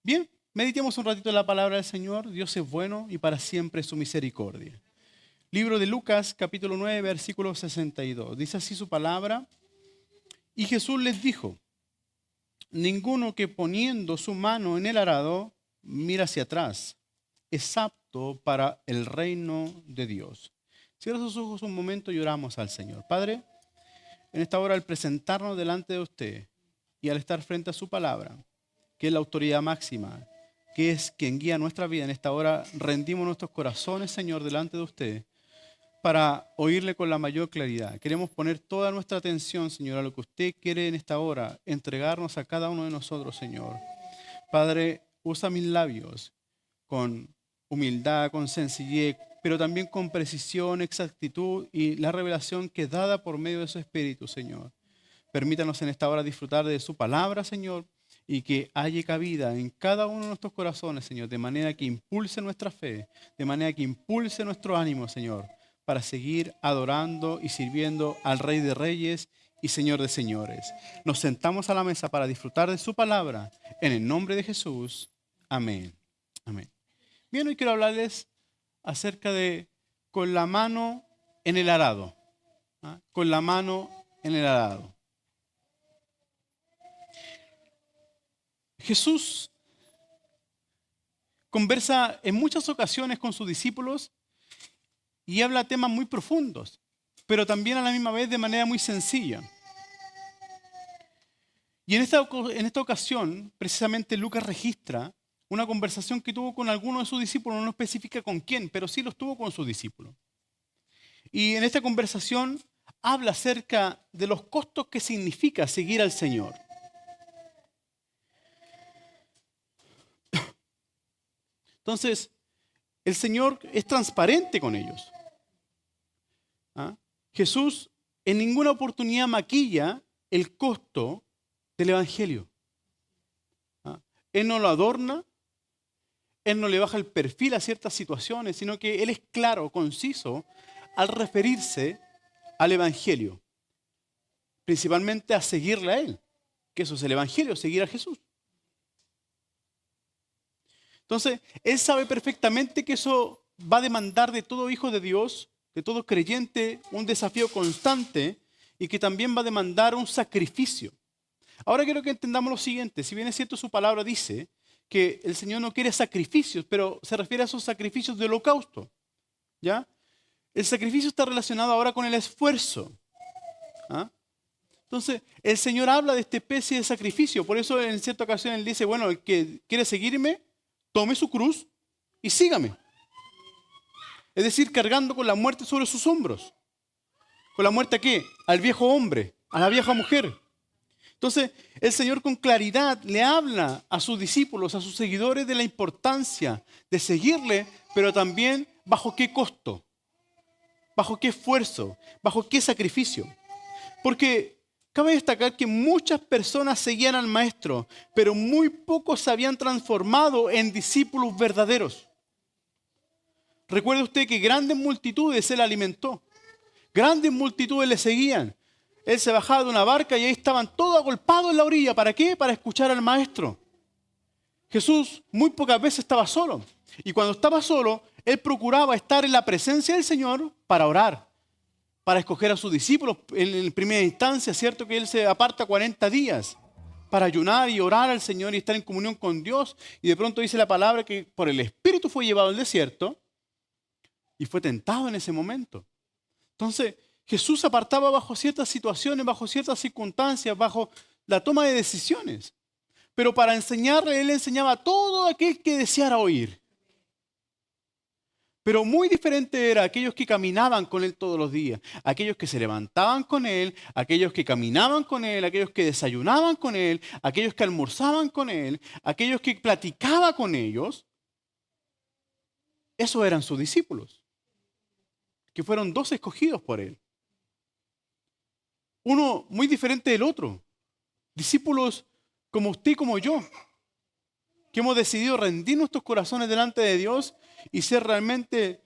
Bien, meditemos un ratito en la palabra del Señor. Dios es bueno y para siempre es su misericordia. Libro de Lucas, capítulo 9, versículo 62. Dice así su palabra. Y Jesús les dijo, ninguno que poniendo su mano en el arado mira hacia atrás es apto para el reino de Dios. Cierra sus ojos un momento y oramos al Señor. Padre, en esta hora al presentarnos delante de usted y al estar frente a su palabra, que es la autoridad máxima, que es quien guía nuestra vida, en esta hora rendimos nuestros corazones, Señor, delante de usted para oírle con la mayor claridad. Queremos poner toda nuestra atención, Señor, a lo que usted quiere en esta hora, entregarnos a cada uno de nosotros, Señor. Padre, usa mis labios con humildad, con sencillez, pero también con precisión, exactitud y la revelación que es dada por medio de su Espíritu, Señor. Permítanos en esta hora disfrutar de su palabra, Señor, y que haya cabida en cada uno de nuestros corazones, Señor, de manera que impulse nuestra fe, de manera que impulse nuestro ánimo, Señor, para seguir adorando y sirviendo al Rey de Reyes y Señor de Señores. Nos sentamos a la mesa para disfrutar de su palabra. En el nombre de Jesús. Amén. Amén. Bien, hoy quiero hablarles acerca de con la mano en el arado. ¿Ah? Con la mano en el arado. Jesús conversa en muchas ocasiones con sus discípulos y habla temas muy profundos, pero también a la misma vez de manera muy sencilla. Y en esta ocasión, precisamente Lucas registra una conversación que tuvo con alguno de sus discípulos, no especifica con quién, pero sí los tuvo con sus discípulos. Y en esta conversación habla acerca de los costos que significa seguir al Señor. Entonces, el Señor es transparente con ellos. ¿Ah? Jesús en ninguna oportunidad maquilla el costo del Evangelio. ¿Ah? Él no lo adorna, Él no le baja el perfil a ciertas situaciones, sino que Él es claro, conciso, al referirse al Evangelio. Principalmente a seguirle a Él, que eso es el Evangelio, seguir a Jesús. Entonces, Él sabe perfectamente que eso va a demandar de todo hijo de Dios, de todo creyente, un desafío constante y que también va a demandar un sacrificio. Ahora quiero que entendamos lo siguiente. Si bien es cierto, su palabra dice que el Señor no quiere sacrificios, pero se refiere a esos sacrificios de holocausto. ¿Ya? El sacrificio está relacionado ahora con el esfuerzo. ¿Ah? Entonces, el Señor habla de esta especie de sacrificio. Por eso en cierta ocasión Él dice, bueno, el que quiere seguirme, tome su cruz y sígame. Es decir, cargando con la muerte sobre sus hombros. ¿Con la muerte a qué? Al viejo hombre, a la vieja mujer. Entonces, el Señor con claridad le habla a sus discípulos, a sus seguidores de la importancia de seguirle, pero también bajo qué costo, bajo qué esfuerzo, bajo qué sacrificio. Porque cabe destacar que muchas personas seguían al Maestro, pero muy pocos se habían transformado en discípulos verdaderos. Recuerde usted que grandes multitudes Él alimentó. Grandes multitudes le seguían. Él se bajaba de una barca y ahí estaban todos agolpados en la orilla. ¿Para qué? Para escuchar al Maestro. Jesús muy pocas veces estaba solo. Y cuando estaba solo, Él procuraba estar en la presencia del Señor para orar, para escoger a sus discípulos. En primera instancia, cierto que Él se aparta 40 días para ayunar y orar al Señor y estar en comunión con Dios. Y de pronto dice la palabra que por el Espíritu fue llevado al desierto y fue tentado en ese momento. Entonces, Jesús se apartaba bajo ciertas situaciones, bajo ciertas circunstancias, bajo la toma de decisiones. Pero para enseñarle, Él enseñaba a todo aquel que deseara oír. Pero muy diferente era aquellos que caminaban con Él todos los días, aquellos que se levantaban con Él, aquellos que caminaban con Él, aquellos que desayunaban con Él, aquellos que almorzaban con Él, aquellos que platicaba con ellos. Esos eran sus discípulos, que fueron 2 escogidos por Él. Uno muy diferente del otro. Discípulos como usted y como yo, que hemos decidido rendir nuestros corazones delante de Dios y ser realmente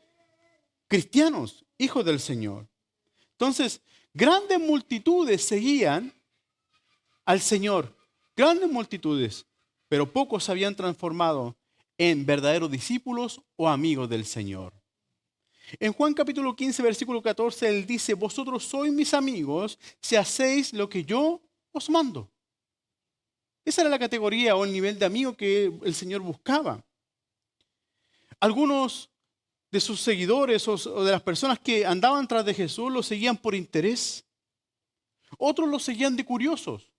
cristianos, hijos del Señor. Entonces, grandes multitudes seguían al Señor. Grandes multitudes. pero pocos se habían transformado en verdaderos discípulos o amigos del Señor. En Juan capítulo 15, versículo 14, Él dice, vosotros sois mis amigos si hacéis lo que yo os mando. Esa era la categoría o el nivel de amigo que el Señor buscaba. Algunos de sus seguidores o de las personas que andaban tras de Jesús lo seguían por interés. Otros lo seguían de curiosos.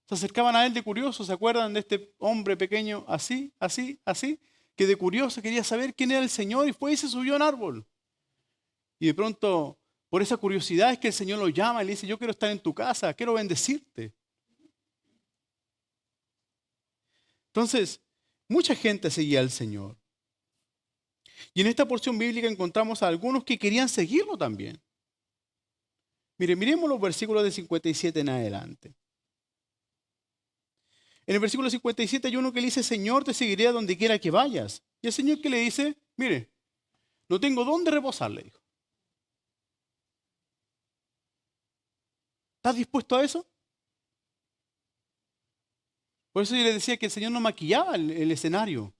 Se acercaban a Él de curiosos. ¿Se acuerdan de este hombre pequeño así, así, así? Que de curioso quería saber quién era el Señor y fue y se subió a un árbol. Y de pronto, por esa curiosidad es que el Señor lo llama y le dice, yo quiero estar en tu casa, quiero bendecirte. Entonces, mucha gente seguía al Señor. Y en esta porción bíblica encontramos a algunos que querían seguirlo también. Miremos los versículos de 57 en adelante. En el versículo 57 hay uno que le dice, Señor, te seguiré a donde quiera que vayas. Y el Señor que le dice, mire, no tengo dónde reposar, le dijo. ¿Estás dispuesto a eso? Por eso yo le decía que el Señor no maquillaba el escenario.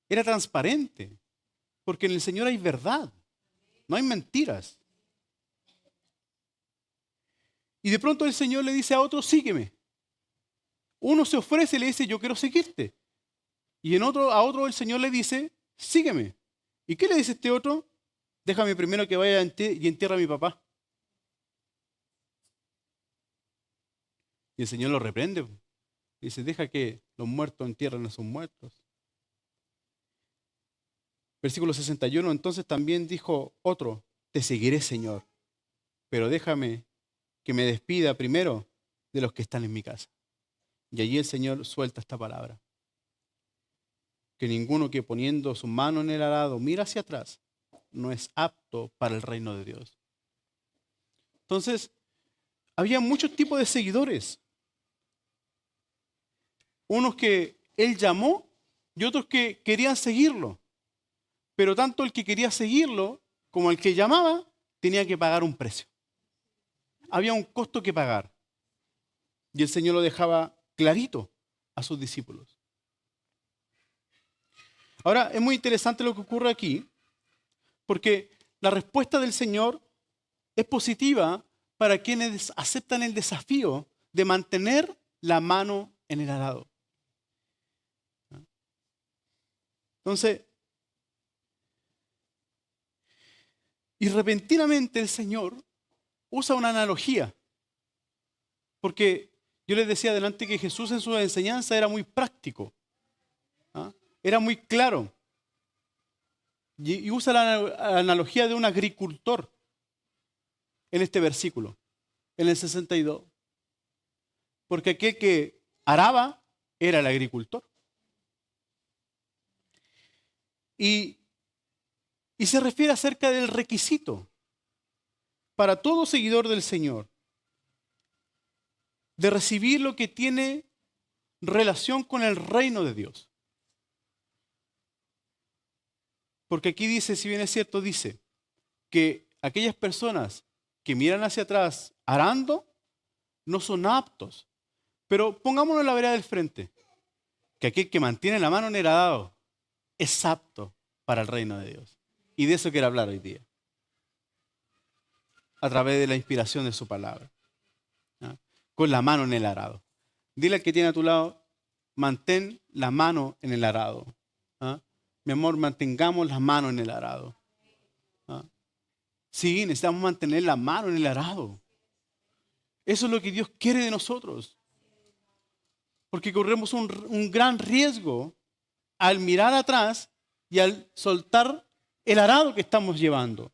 Era transparente. Porque en el Señor hay verdad. No hay mentiras. Y de pronto el Señor le dice a otro, sígueme. Uno se ofrece y le dice, yo quiero seguirte. Y a otro el Señor le dice, sígueme. ¿Y qué le dice este otro? Déjame primero que vaya y entierre a mi papá. Y el Señor lo reprende. Dice, deja que los muertos entierren a sus muertos. Versículo 61, entonces también dijo otro, te seguiré, Señor, pero déjame que me despida primero de los que están en mi casa. Y allí el Señor suelta esta palabra. Que ninguno que poniendo su mano en el arado mira hacia atrás, no es apto para el reino de Dios. Entonces, había muchos tipos de seguidores. Unos que Él llamó y otros que querían seguirlo. Pero tanto el que quería seguirlo como el que llamaba tenía que pagar un precio. Había un costo que pagar. Y el Señor lo dejaba clarito a sus discípulos. Ahora, es muy interesante lo que ocurre aquí, porque la respuesta del Señor es positiva para quienes aceptan el desafío de mantener la mano en el arado. Entonces, y repentinamente el Señor usa una analogía, porque yo les decía adelante que Jesús en su enseñanza era muy práctico, era muy claro, y usa la analogía de un agricultor en este versículo, en el 62, porque aquel que araba era el agricultor. Y se refiere acerca del requisito para todo seguidor del Señor de recibir lo que tiene relación con el reino de Dios. Porque aquí dice, si bien es cierto, dice que aquellas personas que miran hacia atrás arando no son aptos. Pero pongámonos en la vereda del frente, que aquel que mantiene la mano en el arado es apto para el reino de Dios. Y de eso quiero hablar hoy día, a través de la inspiración de su palabra, con la mano en el arado. Dile al que tiene a tu lado, mantén la mano en el arado. Mi amor, mantengamos la mano en el arado. Sí, necesitamos mantener la mano en el arado. Eso es lo que Dios quiere de nosotros. Porque corremos un gran riesgo al mirar atrás y al soltar el arado que estamos llevando.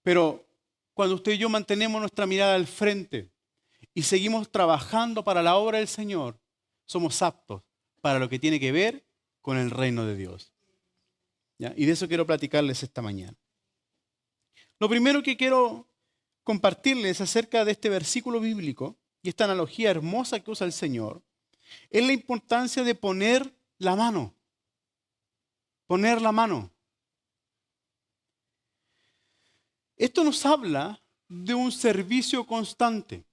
Pero cuando usted y yo mantenemos nuestra mirada al frente y seguimos trabajando para la obra del Señor, somos aptos para lo que tiene que ver con el reino de Dios. ¿Ya? Y de eso quiero platicarles esta mañana. Lo primero que quiero compartirles acerca de este versículo bíblico y esta analogía hermosa que usa el Señor es la importancia de poner la mano. Poner la mano. Esto nos habla de un servicio constante.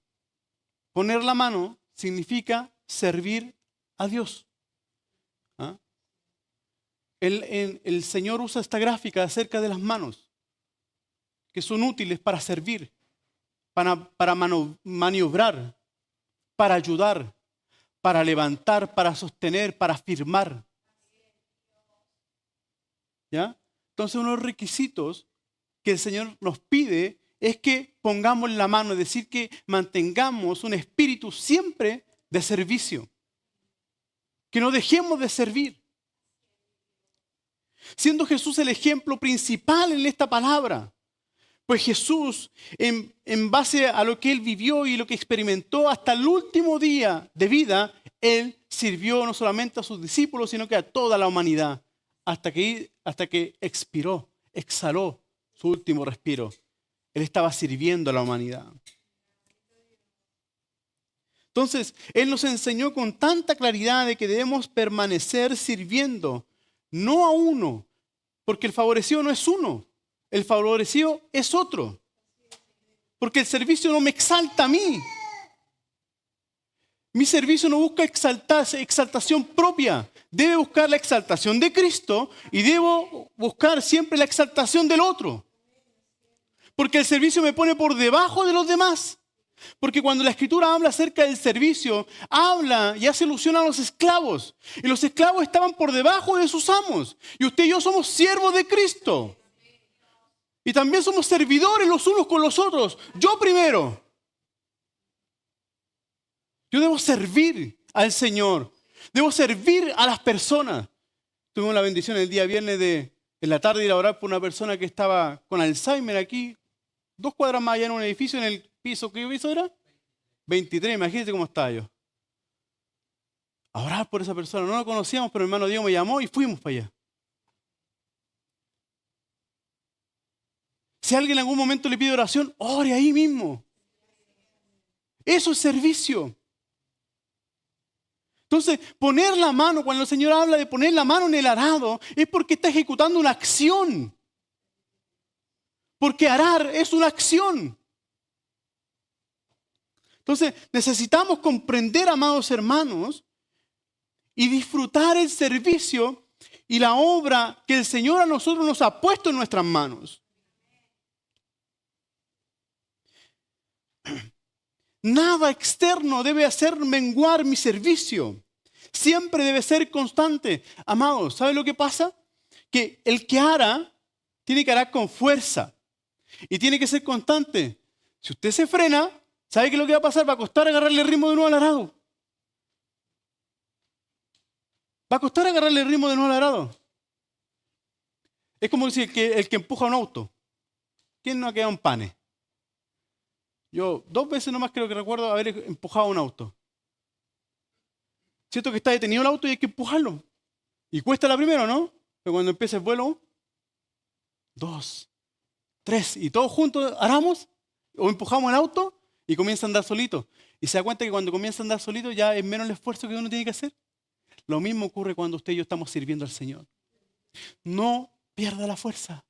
Poner la mano significa servir a Dios. ¿Ah? El Señor usa esta gráfica acerca de las manos, que son útiles para servir, para maniobrar, para ayudar, para levantar, para sostener, para firmar. ¿Ya? Entonces, uno de los requisitos que el Señor nos pide es que pongamos la mano, es decir, que mantengamos un espíritu siempre de servicio. Que no dejemos de servir. Siendo Jesús el ejemplo principal en esta palabra. Pues Jesús, en base a lo que Él vivió y lo que experimentó hasta el último día de vida, Él sirvió no solamente a sus discípulos, sino que a toda la humanidad, hasta que expiró, exhaló su último respiro. Él estaba sirviendo a la humanidad. Entonces, Él nos enseñó con tanta claridad de que debemos permanecer sirviendo, no a uno, porque el favorecido no es uno, el favorecido es otro. Porque el servicio no me exalta a mí. Mi servicio no busca exaltación propia. Debe buscar la exaltación de Cristo y debo buscar siempre la exaltación del otro. Porque el servicio me pone por debajo de los demás. Porque cuando la Escritura habla acerca del servicio, habla y hace alusión a los esclavos. Y los esclavos estaban por debajo de sus amos. Y usted y yo somos siervos de Cristo. Y también somos servidores los unos con los otros. Yo primero. Yo debo servir al Señor. Debo servir a las personas. Tuvimos la bendición el día viernes en la tarde ir a orar por una persona que estaba con Alzheimer aquí, 2 cuadras más allá en un edificio, en el piso. ¿Qué piso era? 23, imagínense cómo estaba yo. A orar por esa persona. No lo conocíamos, pero mi hermano Diego me llamó y fuimos para allá. Si alguien en algún momento le pide oración, ore ahí mismo. Eso es servicio. Entonces, poner la mano, cuando el Señor habla de poner la mano en el arado, es porque está ejecutando una acción. Porque arar es una acción. Entonces, necesitamos comprender, amados hermanos, y disfrutar el servicio y la obra que el Señor a nosotros nos ha puesto en nuestras manos. Nada externo debe hacer menguar mi servicio. Siempre debe ser constante. Amados, ¿sabe lo que pasa? Que el que ara, tiene que arar con fuerza. Y tiene que ser constante. Si usted se frena, ¿sabe qué es lo que va a pasar? Va a costar agarrarle el ritmo de nuevo al arado. Va a costar agarrarle el ritmo de nuevo al arado. Es como decir el que empuja un auto. ¿Quién no ha quedado en panes? Yo 2 veces nomás creo que recuerdo haber empujado un auto. Siento que está detenido el auto y hay que empujarlo. Y cuesta la primera, ¿no? Pero cuando empieza el vuelo, 2, 3, y todos juntos aramos o empujamos el auto y comienza a andar solito. Y se da cuenta que cuando comienza a andar solito ya es menos el esfuerzo que uno tiene que hacer. Lo mismo ocurre cuando usted y yo estamos sirviendo al Señor. No pierda la fuerza.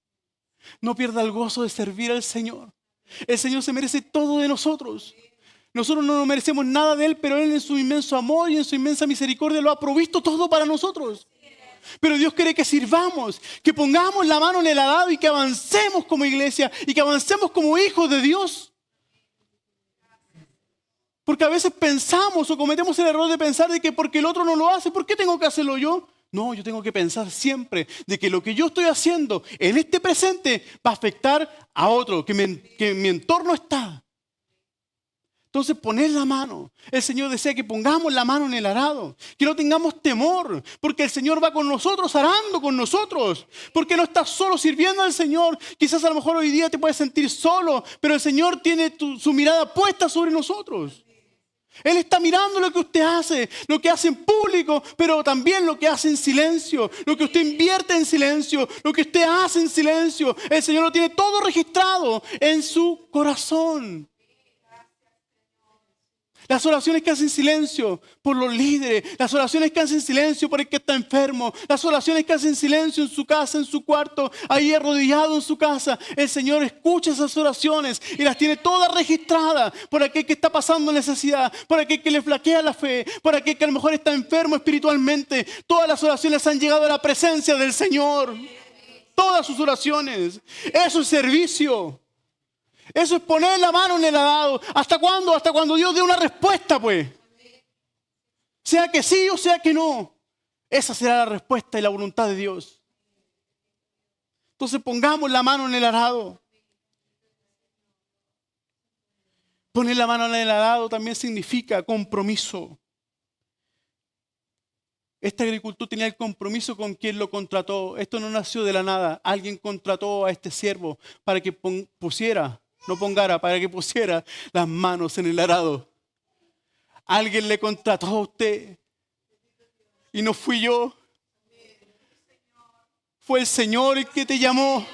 No pierda el gozo de servir al Señor. El Señor se merece todo de nosotros. Nosotros no nos merecemos nada de Él, pero Él en su inmenso amor y en su inmensa misericordia lo ha provisto todo para nosotros. Pero Dios quiere que sirvamos, que pongamos la mano en el arado y que avancemos como iglesia y que avancemos como hijos de Dios. Porque a veces pensamos o cometemos el error de pensar de que porque el otro no lo hace, ¿por qué tengo que hacerlo yo? No, yo tengo que pensar siempre de que lo que yo estoy haciendo en este presente va a afectar a otro, que en mi entorno está. Entonces, poner la mano. El Señor desea que pongamos la mano en el arado, que no tengamos temor, porque el Señor va con nosotros, arando con nosotros, porque no estás solo sirviendo al Señor. Quizás a lo mejor hoy día te puedes sentir solo, pero el Señor tiene su mirada puesta sobre nosotros. Él está mirando lo que usted hace, lo que hace en público, pero también lo que hace en silencio, lo que usted invierte en silencio, lo que usted hace en silencio. El Señor lo tiene todo registrado en su corazón. Las oraciones que hacen silencio por los líderes, las oraciones que hacen silencio por el que está enfermo, las oraciones que hacen silencio en su casa, en su cuarto, ahí arrodillado en su casa. El Señor escucha esas oraciones y las tiene todas registradas por aquel que está pasando necesidad, por aquel que le flaquea la fe, por aquel que a lo mejor está enfermo espiritualmente. Todas las oraciones han llegado a la presencia del Señor. Todas sus oraciones. Eso es servicio. Eso es poner la mano en el arado. ¿Hasta cuándo? Hasta cuando Dios dé una respuesta, pues. Sea que sí o sea que no. Esa será la respuesta y la voluntad de Dios. Entonces pongamos la mano en el arado. Poner la mano en el arado también significa compromiso. Este agricultor tenía el compromiso con quien lo contrató. Esto no nació de la nada. Alguien contrató a este siervo para que para que pusiera las manos en el arado. Alguien le contrató a usted. Y no fui yo. Fue el Señor el que te llamó.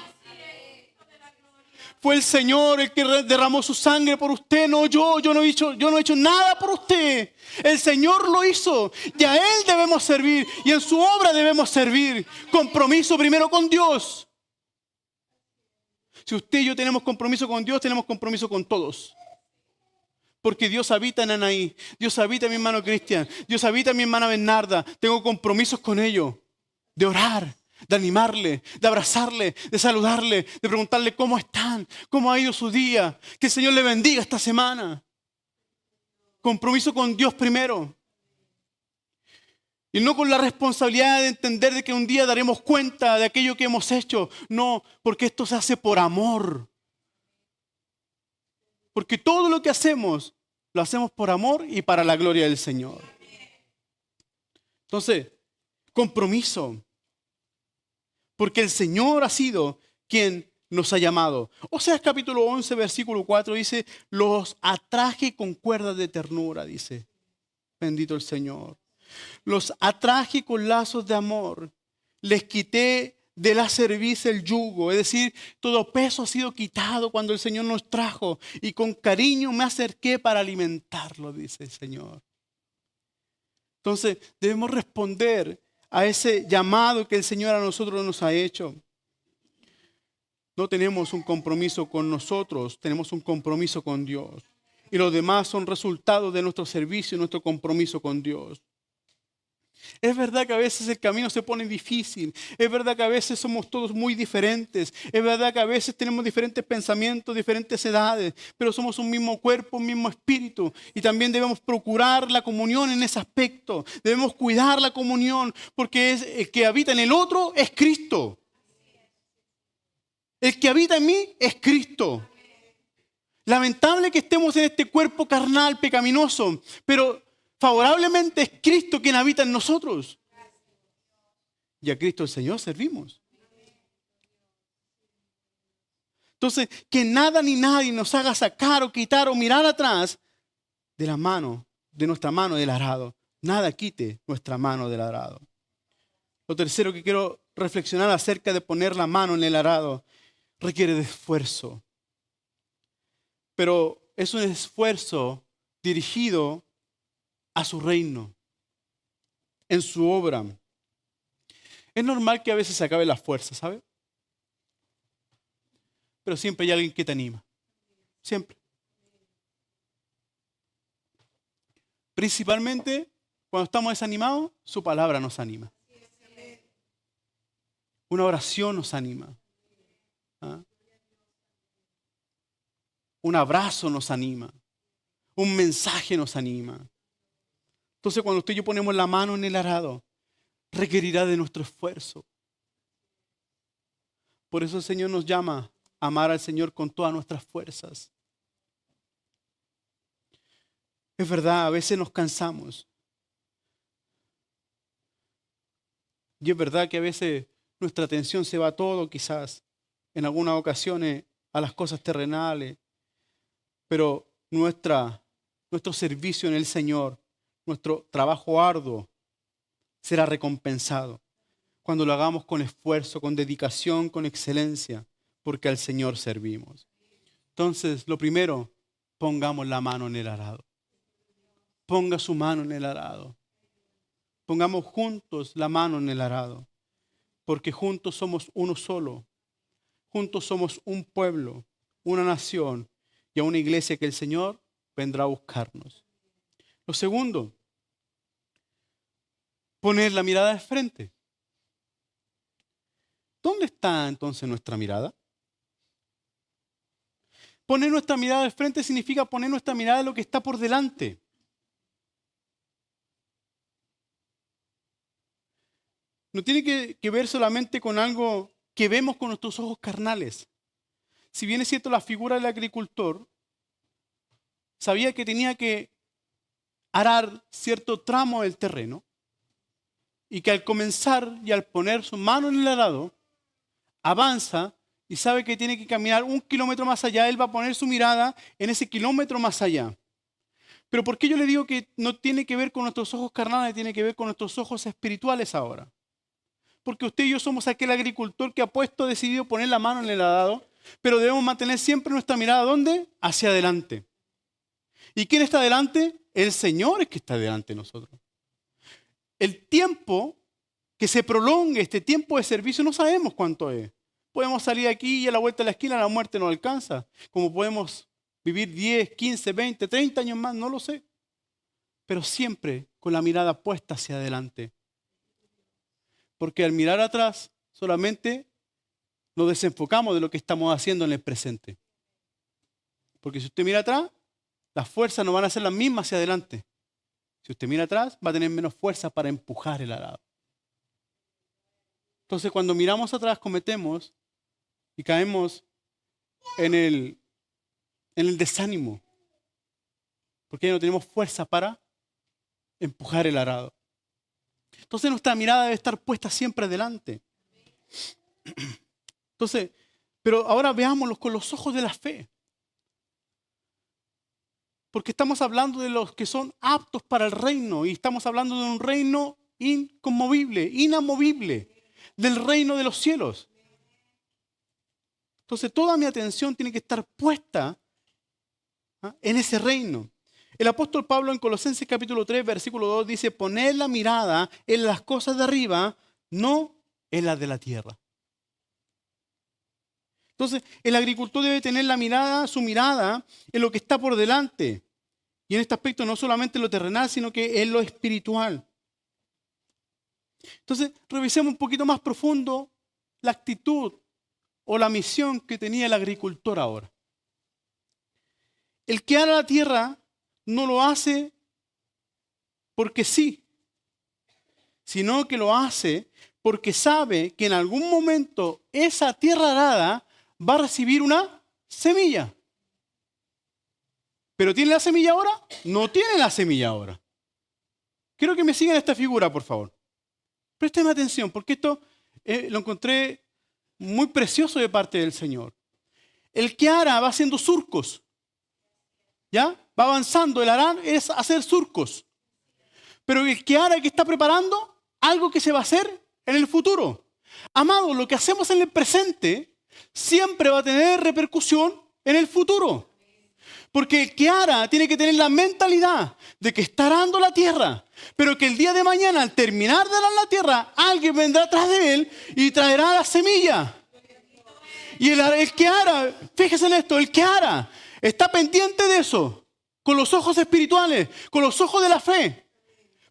Fue el Señor el que derramó su sangre por usted, no yo. Yo no he hecho nada por usted. El Señor lo hizo. Y a Él debemos servir. Y en su obra debemos servir. Compromiso primero con Dios. Si usted y yo tenemos compromiso con Dios, tenemos compromiso con todos. Porque Dios habita en Anaí. Dios habita en mi hermano Cristian. Dios habita en mi hermana Bernarda. Tengo compromisos con ellos. De orar, de animarle, de abrazarle, de saludarle, de preguntarle cómo están, cómo ha ido su día. Que el Señor le bendiga esta semana. Compromiso con Dios primero. Y no con la responsabilidad de entender de que un día daremos cuenta de aquello que hemos hecho. No, porque esto se hace por amor. Porque todo lo que hacemos, lo hacemos por amor y para la gloria del Señor. Entonces, compromiso. Porque el Señor ha sido quien nos ha llamado. Oseas capítulo 11, versículo 4 dice, los atraje con cuerdas de ternura, dice. Bendito el Señor. Los atraje con lazos de amor. Les quité de la cerviz el yugo. Es decir, todo peso ha sido quitado cuando el Señor nos trajo. Y con cariño me acerqué para alimentarlo, dice el Señor. Entonces debemos responder a ese llamado que el Señor a nosotros nos ha hecho. No tenemos un compromiso con nosotros, tenemos un compromiso con Dios. Y los demás son resultados de nuestro servicio y nuestro compromiso con Dios. Es verdad que a veces el camino se pone difícil. Es verdad que a veces somos todos muy diferentes. Es verdad que a veces tenemos diferentes pensamientos, diferentes edades. Pero somos un mismo cuerpo, un mismo espíritu. Y también debemos procurar la comunión en ese aspecto. Debemos cuidar la comunión porque el que habita en el otro es Cristo. El que habita en mí es Cristo. Lamentable que estemos en este cuerpo carnal pecaminoso, pero favorablemente es Cristo quien habita en nosotros. Y a Cristo el Señor servimos. Entonces, que nada ni nadie nos haga sacar o quitar o mirar atrás de la mano, de nuestra mano del arado. Nada quite nuestra mano del arado. Lo tercero que quiero reflexionar acerca de poner la mano en el arado requiere de esfuerzo. Pero es un esfuerzo dirigido a su reino, en su obra. Es normal que a veces se acabe la fuerza, ¿sabe? Pero siempre hay alguien que te anima. Siempre. Principalmente cuando estamos desanimados, su palabra nos anima. Una oración nos anima. ¿Ah? Un abrazo nos anima. Un mensaje nos anima. Entonces, cuando usted y yo ponemos la mano en el arado, requerirá de nuestro esfuerzo. Por eso el Señor nos llama a amar al Señor con todas nuestras fuerzas. Es verdad, a veces nos cansamos. Y es verdad que a veces nuestra atención se va a todo, quizás, en algunas ocasiones, a las cosas terrenales. Pero nuestro servicio en el Señor, nuestro trabajo arduo, será recompensado cuando lo hagamos con esfuerzo, con dedicación, con excelencia, porque al Señor servimos. Entonces, lo primero, pongamos la mano en el arado. ponga su mano en el arado. Pongamos juntos la mano en el arado, porque juntos somos uno solo. Juntos somos un pueblo, una nación y a una iglesia que el Señor vendrá a buscarnos. Lo segundo, poner la mirada de frente. ¿Dónde está entonces nuestra mirada? Poner nuestra mirada de frente significa poner nuestra mirada en lo que está por delante. No tiene que ver solamente con algo que vemos con nuestros ojos carnales. Si bien es cierto, la figura del agricultor sabía que tenía que arar cierto tramo del terreno y que al comenzar y al poner su mano en el arado, avanza y sabe que tiene que caminar 1 kilómetro más allá. Él va a poner su mirada en ese kilómetro más allá. Pero ¿por qué yo le digo que no tiene que ver con nuestros ojos carnales, tiene que ver con nuestros ojos espirituales ahora? Porque usted y yo somos aquel agricultor que ha decidido poner la mano en el arado, pero debemos mantener siempre nuestra mirada, ¿dónde? Hacia adelante. ¿Y quién está adelante? El Señor es que está delante de nosotros. El tiempo que se prolongue, este tiempo de servicio, no sabemos cuánto es. Podemos salir aquí y a la vuelta de la esquina la muerte nos alcanza. Como podemos vivir 10, 15, 20, 30 años más, no lo sé. Pero siempre con la mirada puesta hacia adelante. Porque al mirar atrás solamente nos desenfocamos de lo que estamos haciendo en el presente. Porque si usted mira atrás, las fuerzas no van a ser las mismas hacia adelante. Si usted mira atrás, va a tener menos fuerza para empujar el arado. Entonces, cuando miramos atrás, cometemos y caemos en el desánimo. Porque ya no tenemos fuerza para empujar el arado. Entonces, nuestra mirada debe estar puesta siempre adelante. Entonces, pero ahora veámoslo con los ojos de la fe. Porque estamos hablando de los que son aptos para el reino y estamos hablando de un reino inconmovible, inamovible, del reino de los cielos. Entonces toda mi atención tiene que estar puesta en ese reino. El apóstol Pablo en Colosenses capítulo 3, versículo 2 dice, poned la mirada en las cosas de arriba, no en las de la tierra. Entonces el agricultor debe tener su mirada en lo que está por delante. Y en este aspecto no solamente en lo terrenal, sino que en lo espiritual. Entonces, revisemos un poquito más profundo la actitud o la misión que tenía el agricultor ahora. El que ara la tierra no lo hace porque sí, sino que lo hace porque sabe que en algún momento esa tierra arada va a recibir una semilla. ¿Pero tiene la semilla ahora? No tiene la semilla ahora. Quiero que me sigan esta figura, por favor. Présteme atención, porque esto lo encontré muy precioso de parte del Señor. El que ara va haciendo surcos. ¿Ya? Va avanzando. El arar es hacer surcos. Pero el que ara, que está preparando algo que se va a hacer en el futuro. Amado, lo que hacemos en el presente siempre va a tener repercusión en el futuro. Porque el que ara tiene que tener la mentalidad de que está arando la tierra, pero que el día de mañana, al terminar de arar la tierra, alguien vendrá atrás de él y traerá la semilla. Y el que ara, fíjese en esto, el que ara está pendiente de eso, con los ojos espirituales, con los ojos de la fe.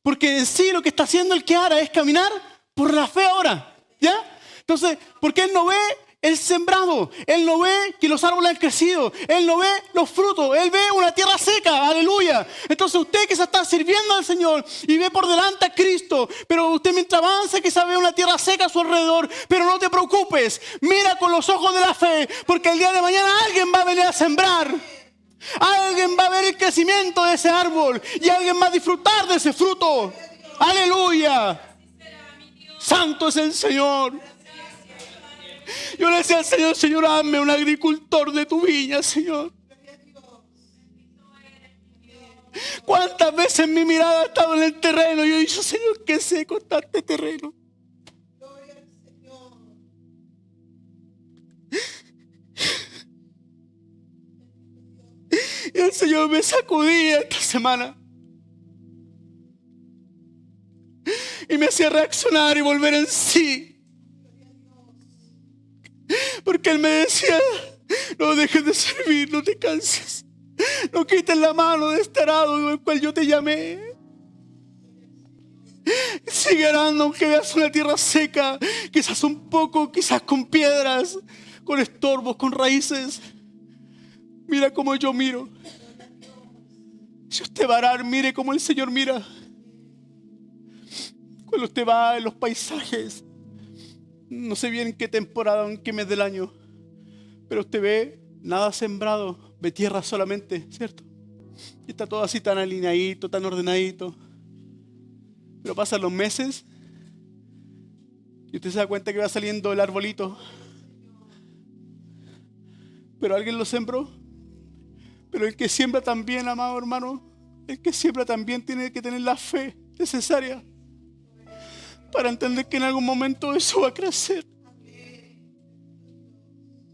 Porque en sí lo que está haciendo el que ara es caminar por la fe ahora. ¿Ya? Entonces, porque él no ve el sembrado, él no ve que los árboles han crecido, él no ve los frutos, él ve una tierra seca, aleluya. Entonces usted que se está sirviendo al Señor y ve por delante a Cristo, pero usted mientras avanza quizá ve una tierra seca a su alrededor, pero no te preocupes, mira con los ojos de la fe, porque el día de mañana alguien va a venir a sembrar. Alguien va a ver el crecimiento de ese árbol y alguien va a disfrutar de ese fruto. Aleluya. Santo es el Señor. Yo le decía al Señor, Señor, hazme un agricultor de tu viña, Señor. ¿Cuántas veces mi mirada ha estado en el terreno? Y yo he dicho, Señor, ¿qué seco está este terreno? Y el Señor me sacudía esta semana. hacía reaccionar y volver en sí. Porque Él me decía, no dejes de servir, no te canses. No quites la mano de este arado del cual yo te llamé. Sigue arando aunque veas una tierra seca, quizás un poco, quizás con piedras, con estorbos, con raíces. Mira cómo yo miro. Si usted va a arar, mire cómo el Señor mira. Cuando usted va en los paisajes, no sé bien en qué temporada, en qué mes del año, pero usted ve nada sembrado, ve tierra solamente, ¿cierto? Y está todo así tan alineadito, tan ordenadito. Pero pasan los meses y usted se da cuenta que va saliendo el arbolito. Pero alguien lo sembró. Pero el que siembra también, amado hermano, el que siembra también tiene que tener la fe necesaria para entender que en algún momento eso va a crecer.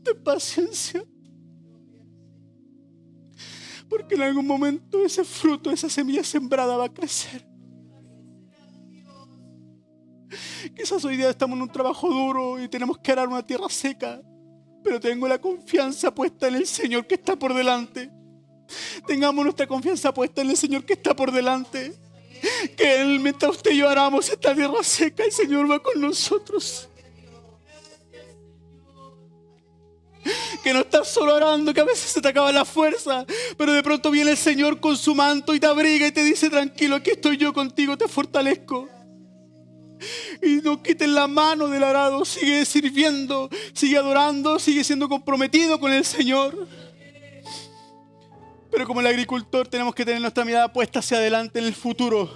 De paciencia. Porque en algún momento ese fruto, esa semilla sembrada va a crecer. Quizás hoy día estamos en un trabajo duro y tenemos que arar una tierra seca, pero tengo la confianza puesta en el Señor que está por delante. Tengamos nuestra confianza puesta en el Señor que está por delante. Que Él, mientras usted y yo aramos esta tierra seca, el Señor va con nosotros. Que no estás solo orando, que a veces se te acaba la fuerza, pero de pronto viene el Señor con su manto y te abriga y te dice, tranquilo, aquí estoy yo contigo, te fortalezco. Y no quites la mano del arado, sigue sirviendo, sigue adorando, sigue siendo comprometido con el Señor. Pero como el agricultor tenemos que tener nuestra mirada puesta hacia adelante en el futuro.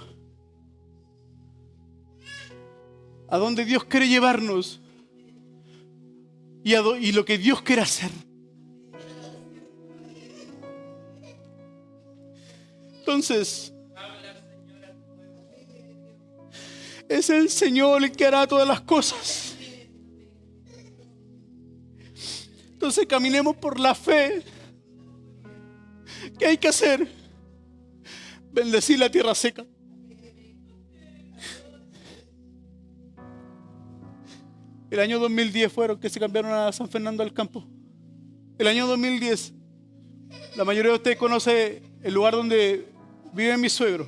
A donde Dios quiere llevarnos. Y lo que Dios quiere hacer. Entonces, es el Señor el que hará todas las cosas. Entonces caminemos por la fe. ¿Qué hay que hacer? Bendecir la tierra seca. El año 2010 fueron que se cambiaron a San Fernando del Campo. El año 2010, la mayoría de ustedes conoce el lugar donde vive mi suegro.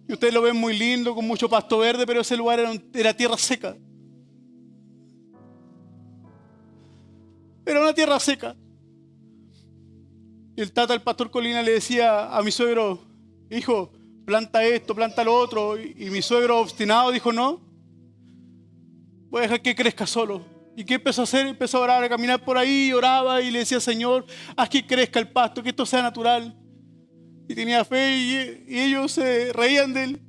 Y ustedes lo ven muy lindo, con mucho pasto verde, pero ese lugar era tierra seca. Era una tierra seca. Y el pastor Colina, le decía a mi suegro, hijo, planta esto, planta lo otro. Y mi suegro obstinado dijo, no, voy a dejar que crezca solo. ¿Y qué empezó a hacer? Empezó a orar, a caminar por ahí, oraba y le decía, Señor, haz que crezca el pasto, que esto sea natural. Y tenía fe y ellos se reían de él.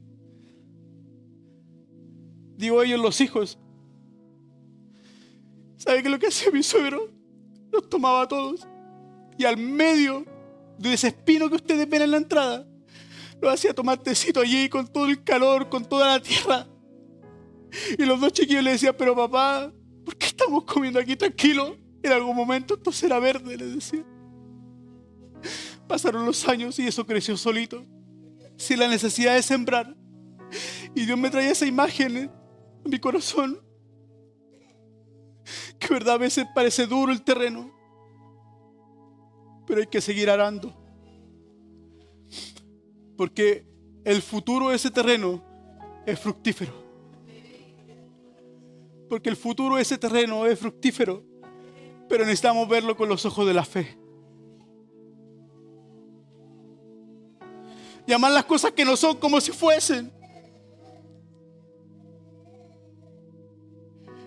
Digo, ellos, los hijos. ¿Sabe qué es lo que hacía mi suegro? Los tomaba a todos. Y al medio de ese espino que ustedes ven en la entrada, lo hacía tomar tecito allí con todo el calor, con toda la tierra. Y los dos chiquillos le decían, pero papá, ¿por qué estamos comiendo aquí tranquilo? En algún momento esto será verde, le decía. Pasaron los años y eso creció solito, sin la necesidad de sembrar. Y Dios me traía esa imagen en mi corazón. Que verdad a veces parece duro el terreno, pero hay que seguir arando. Porque el futuro de ese terreno es fructífero. Porque el futuro de ese terreno es fructífero, pero necesitamos verlo con los ojos de la fe. Llamar las cosas que no son como si fuesen.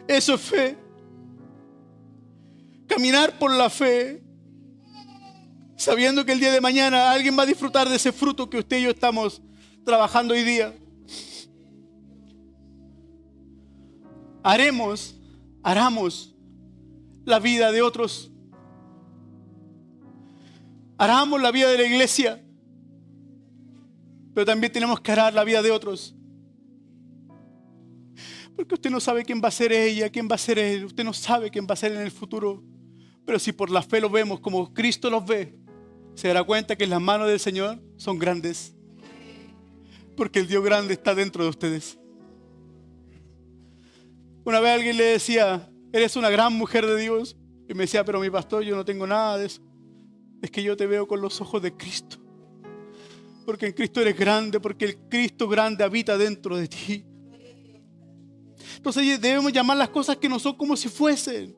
Eso es fe. Caminar por la fe, sabiendo que el día de mañana alguien va a disfrutar de ese fruto que usted y yo estamos trabajando hoy día. Aramos la vida de otros. Aramos la vida de la iglesia. Pero también tenemos que arar la vida de otros. Porque usted no sabe quién va a ser ella, quién va a ser él. Usted no sabe quién va a ser en el futuro. Pero si por la fe lo vemos como Cristo los ve, se dará cuenta que las manos del Señor son grandes. Porque el Dios grande está dentro de ustedes. Una vez alguien le decía, eres una gran mujer de Dios. Y me decía, pero mi pastor, yo no tengo nada de eso. Es que yo te veo con los ojos de Cristo. Porque en Cristo eres grande, porque el Cristo grande habita dentro de ti. Entonces debemos llamar las cosas que no son como si fuesen.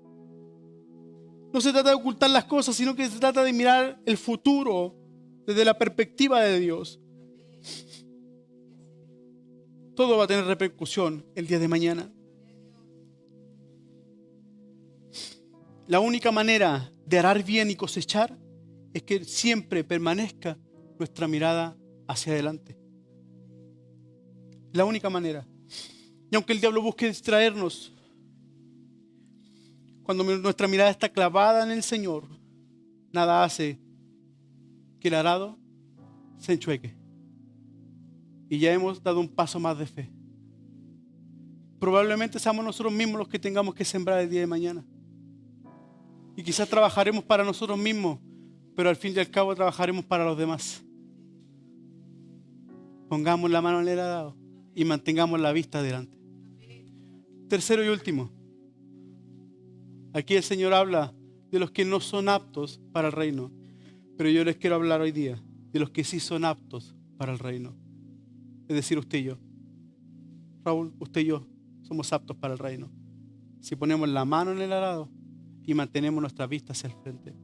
No se trata de ocultar las cosas, sino que se trata de mirar el futuro desde la perspectiva de Dios. Todo va a tener repercusión el día de mañana. La única manera de arar bien y cosechar es que siempre permanezca nuestra mirada hacia adelante. La única manera. Y aunque el diablo busque distraernos, cuando nuestra mirada está clavada en el Señor, nada hace que el arado se enchueque. Y ya hemos dado un paso más de fe. Probablemente seamos nosotros mismos los que tengamos que sembrar el día de mañana. Y quizás trabajaremos para nosotros mismos, pero al fin y al cabo trabajaremos para los demás. Pongamos la mano en el arado y mantengamos la vista adelante. Tercero y último. Aquí el Señor habla de los que no son aptos para el reino. Pero yo les quiero hablar hoy día de los que sí son aptos para el reino. Es decir, usted y yo. Raúl, usted y yo somos aptos para el reino. Si ponemos la mano en el arado y mantenemos nuestra vista hacia el frente.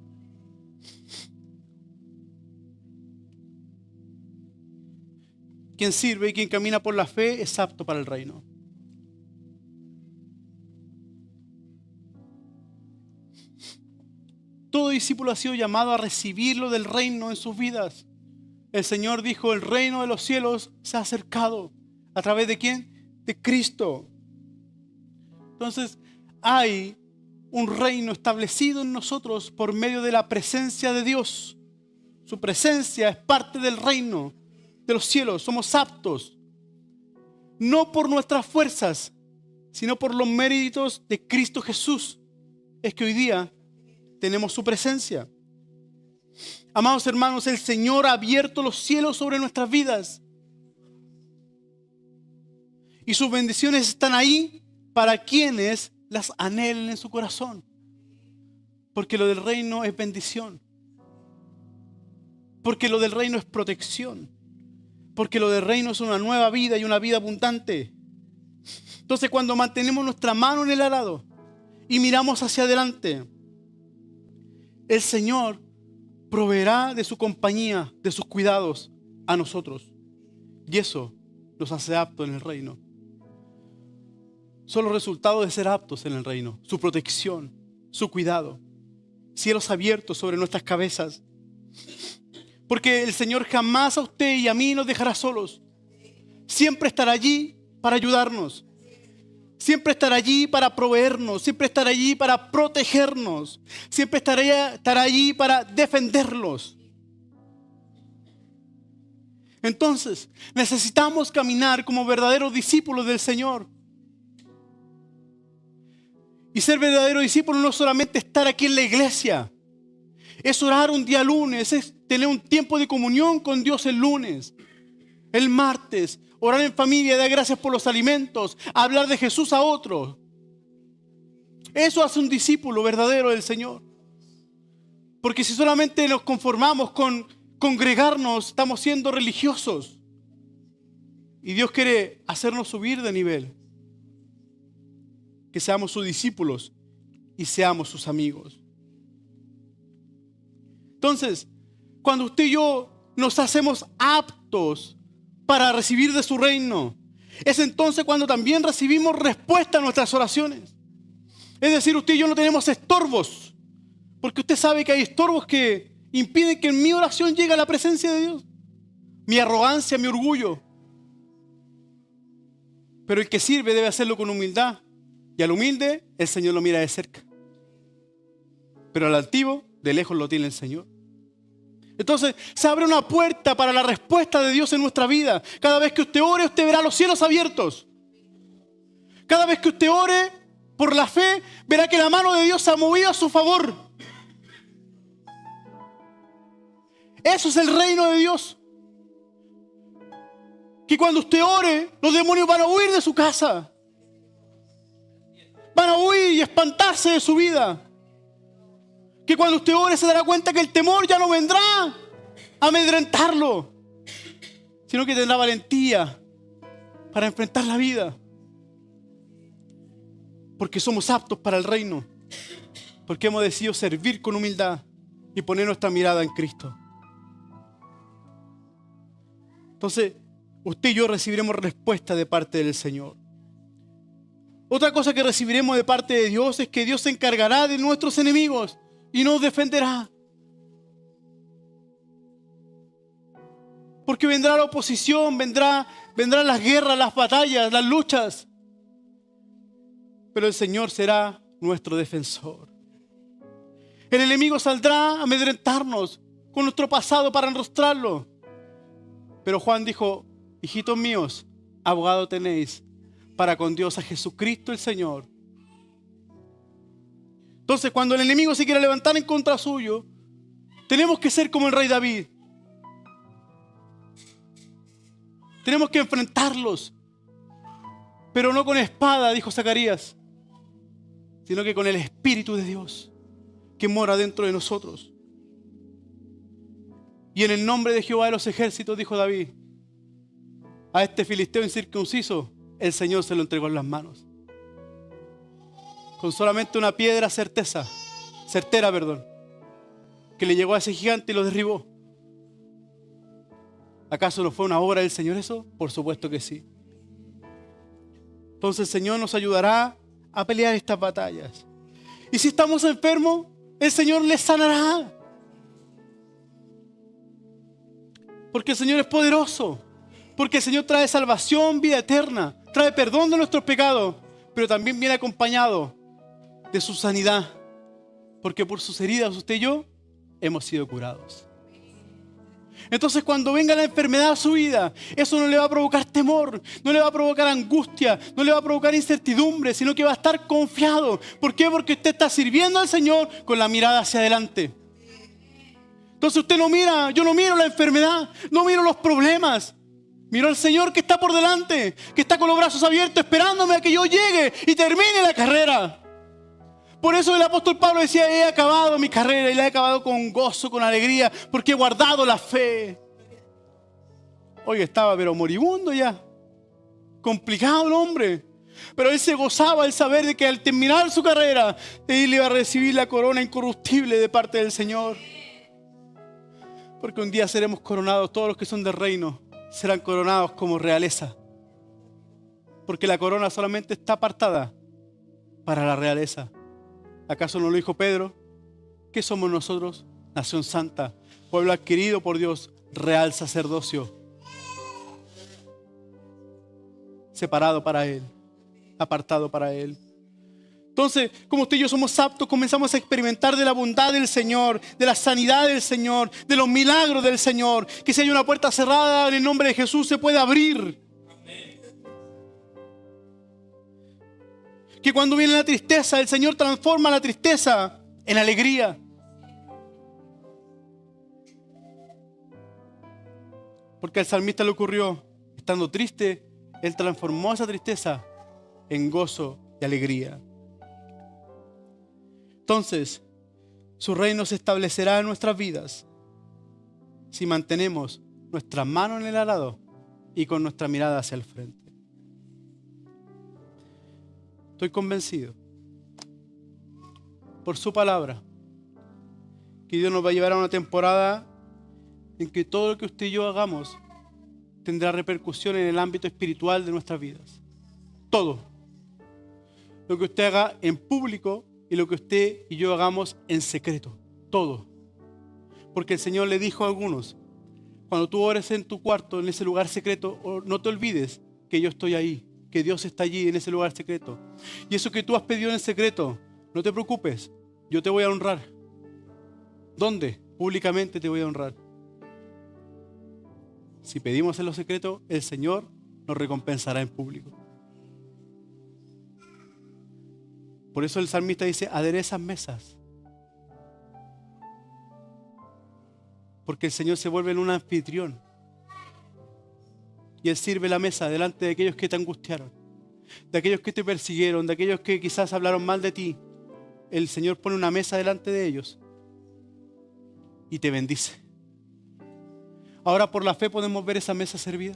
Quien sirve y quien camina por la fe es apto para el reino. Todo discípulo ha sido llamado a recibirlo del reino en sus vidas. El Señor dijo, el reino de los cielos se ha acercado. ¿A través de quién? De Cristo. Entonces, hay un reino establecido en nosotros por medio de la presencia de Dios. Su presencia es parte del reino de los cielos. Somos aptos. No por nuestras fuerzas, sino por los méritos de Cristo Jesús. Es que hoy día tenemos su presencia. Amados hermanos, el Señor ha abierto los cielos sobre nuestras vidas. Y sus bendiciones están ahí para quienes las anhelen en su corazón. Porque lo del reino es bendición. Porque lo del reino es protección. Porque lo del reino es una nueva vida y una vida abundante. Entonces, cuando mantenemos nuestra mano en el arado y miramos hacia adelante, el Señor proveerá de su compañía, de sus cuidados a nosotros. Y eso nos hace aptos en el reino. Son los resultados de ser aptos en el reino. Su protección, su cuidado. Cielos abiertos sobre nuestras cabezas. Porque el Señor jamás a usted y a mí nos dejará solos. Siempre estará allí para ayudarnos. Siempre estará allí para proveernos. Siempre estará allí para protegernos. Siempre estará allí para defenderlos. Entonces, necesitamos caminar como verdaderos discípulos del Señor. Y ser verdadero discípulo no es solamente estar aquí en la iglesia. Es orar un día lunes, es tener un tiempo de comunión con Dios el lunes, el martes, orar en familia, dar gracias por los alimentos, hablar de Jesús a otros. Eso hace un discípulo verdadero del Señor. Porque si solamente nos conformamos con congregarnos, estamos siendo religiosos. Y Dios quiere hacernos subir de nivel. Que seamos sus discípulos y seamos sus amigos. Entonces, cuando usted y yo nos hacemos aptos para recibir de su reino, es entonces cuando también recibimos respuesta a nuestras oraciones. Es decir, usted y yo no tenemos estorbos, porque usted sabe que hay estorbos que impiden que en mi oración llegue a la presencia de Dios. Mi arrogancia, mi orgullo. Pero el que sirve debe hacerlo con humildad. Y al humilde, el Señor lo mira de cerca. Pero al altivo, de lejos lo tiene el Señor. Entonces, se abre una puerta para la respuesta de Dios en nuestra vida. Cada vez que usted ore, usted verá los cielos abiertos. Cada vez que usted ore por la fe, verá que la mano de Dios se ha movido a su favor. Eso es el reino de Dios. Que cuando usted ore, los demonios van a huir de su casa. van a huir y espantarse de su vida. Que cuando usted ore se dará cuenta que el temor ya no vendrá a amedrentarlo, sino que tendrá valentía para enfrentar la vida. Porque somos aptos para el reino. Porque hemos decidido servir con humildad y poner nuestra mirada en Cristo. Entonces, usted y yo recibiremos respuesta de parte del Señor. Otra cosa que recibiremos de parte de Dios es que Dios se encargará de nuestros enemigos y nos defenderá. Porque vendrá la oposición, vendrán las guerras, las batallas, las luchas. Pero el Señor será nuestro defensor. El enemigo saldrá a amedrentarnos con nuestro pasado para enrostrarlo. Pero Juan dijo: hijitos míos, abogado tenéis para con Dios a Jesucristo el Señor. Entonces, cuando el enemigo se quiera levantar en contra suyo, tenemos que ser como el rey David. Tenemos que enfrentarlos, pero no con espada, dijo Zacarías, sino que con el Espíritu de Dios que mora dentro de nosotros. Y en el nombre de Jehová de los ejércitos, dijo David, a este filisteo incircunciso el Señor se lo entregó en las manos. Con solamente una piedra certera, que le llegó a ese gigante y lo derribó. ¿Acaso no fue una obra del Señor eso? Por supuesto que sí. Entonces el Señor nos ayudará a pelear estas batallas. Y si estamos enfermos, el Señor les sanará. Porque el Señor es poderoso. Porque el Señor trae salvación, vida eterna. Trae perdón de nuestros pecados. Pero también viene acompañado de su sanidad. Porque por sus heridas usted y yo hemos sido curados. Entonces cuando venga la enfermedad a su vida, eso no le va a provocar temor, no le va a provocar angustia, no le va a provocar incertidumbre, sino que va a estar confiado. ¿Por qué? Porque usted está sirviendo al Señor con la mirada hacia adelante. Entonces usted no mira, yo no miro la enfermedad, no miro los problemas. Miro al Señor que está por delante, que está con los brazos abiertos esperándome a que yo llegue y termine la carrera. Por eso el apóstol Pablo decía: he acabado mi carrera y la he acabado con gozo, con alegría, porque he guardado la fe. Hoy estaba pero moribundo ya, complicado el hombre, pero él se gozaba al saber de que al terminar su carrera él iba a recibir la corona incorruptible de parte del Señor. Porque un día seremos coronados, todos los que son del reino serán coronados como realeza. Porque la corona solamente está apartada para la realeza. ¿Acaso no lo dijo Pedro? ¿Qué somos nosotros? Nación santa, pueblo adquirido por Dios, real sacerdocio, separado para Él, apartado para Él. Entonces, como usted y yo somos aptos, comenzamos a experimentar de la bondad del Señor, de la sanidad del Señor, de los milagros del Señor. Que si hay una puerta cerrada, en el nombre de Jesús se puede abrir. Que cuando viene la tristeza, el Señor transforma la tristeza en alegría. Porque al salmista le ocurrió, estando triste, Él transformó esa tristeza en gozo y alegría. Entonces, su reino se establecerá en nuestras vidas si mantenemos nuestra mano en el arado y con nuestra mirada hacia el frente. Estoy convencido, por su palabra, que Dios nos va a llevar a una temporada en que todo lo que usted y yo hagamos tendrá repercusión en el ámbito espiritual de nuestras vidas. Todo. Lo que usted haga en público y lo que usted y yo hagamos en secreto. Todo. Porque el Señor le dijo a algunos: cuando tú ores en tu cuarto, en ese lugar secreto, no te olvides que yo estoy ahí, que Dios está allí en ese lugar secreto. Y eso que tú has pedido en secreto, no te preocupes, yo te voy a honrar. ¿Dónde? Públicamente te voy a honrar. Si pedimos en lo secreto, el Señor nos recompensará en público. Por eso el salmista dice: aderezas mesas. Porque el Señor se vuelve en un anfitrión. Y Él sirve la mesa delante de aquellos que te angustiaron. de aquellos que te persiguieron, de aquellos que quizás hablaron mal de ti. El Señor pone una mesa delante de ellos y te bendice. Ahora por la fe podemos ver esa mesa servida.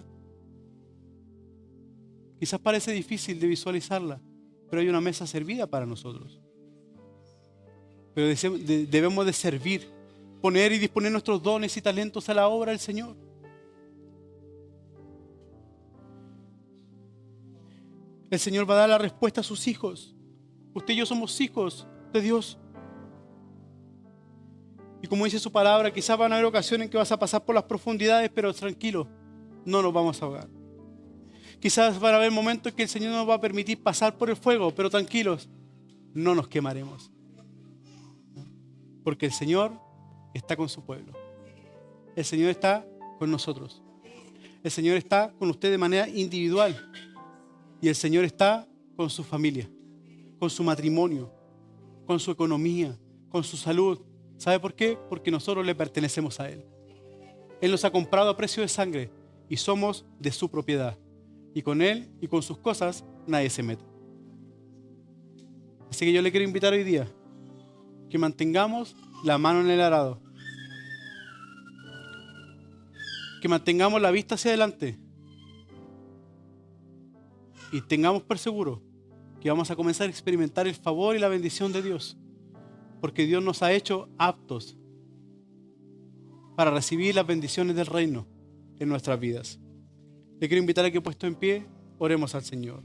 Quizás parece difícil de visualizarla, pero hay una mesa servida para nosotros. Pero debemos de servir, poner y disponer nuestros dones y talentos a la obra del Señor. El Señor va a dar la respuesta a sus hijos. Usted y yo somos hijos de Dios. Y como dice su palabra, quizás van a haber ocasiones en que vas a pasar por las profundidades, pero tranquilo, no nos vamos a ahogar. Quizás van a haber momentos en que el Señor nos va a permitir pasar por el fuego, pero tranquilos, no nos quemaremos. Porque el Señor está con su pueblo. El Señor está con nosotros. El Señor está con usted de manera individual. Y el Señor está con su familia, con su matrimonio, con su economía, con su salud. ¿Sabe por qué? Porque nosotros le pertenecemos a Él. Él nos ha comprado a precio de sangre y somos de su propiedad. Y con Él y con sus cosas nadie se mete. Así que yo le quiero invitar hoy día que mantengamos la mano en el arado. Que mantengamos la vista hacia adelante. Y tengamos por seguro que vamos a comenzar a experimentar el favor y la bendición de Dios. Porque Dios nos ha hecho aptos para recibir las bendiciones del reino en nuestras vidas. Le quiero invitar a que puesto en pie, oremos al Señor.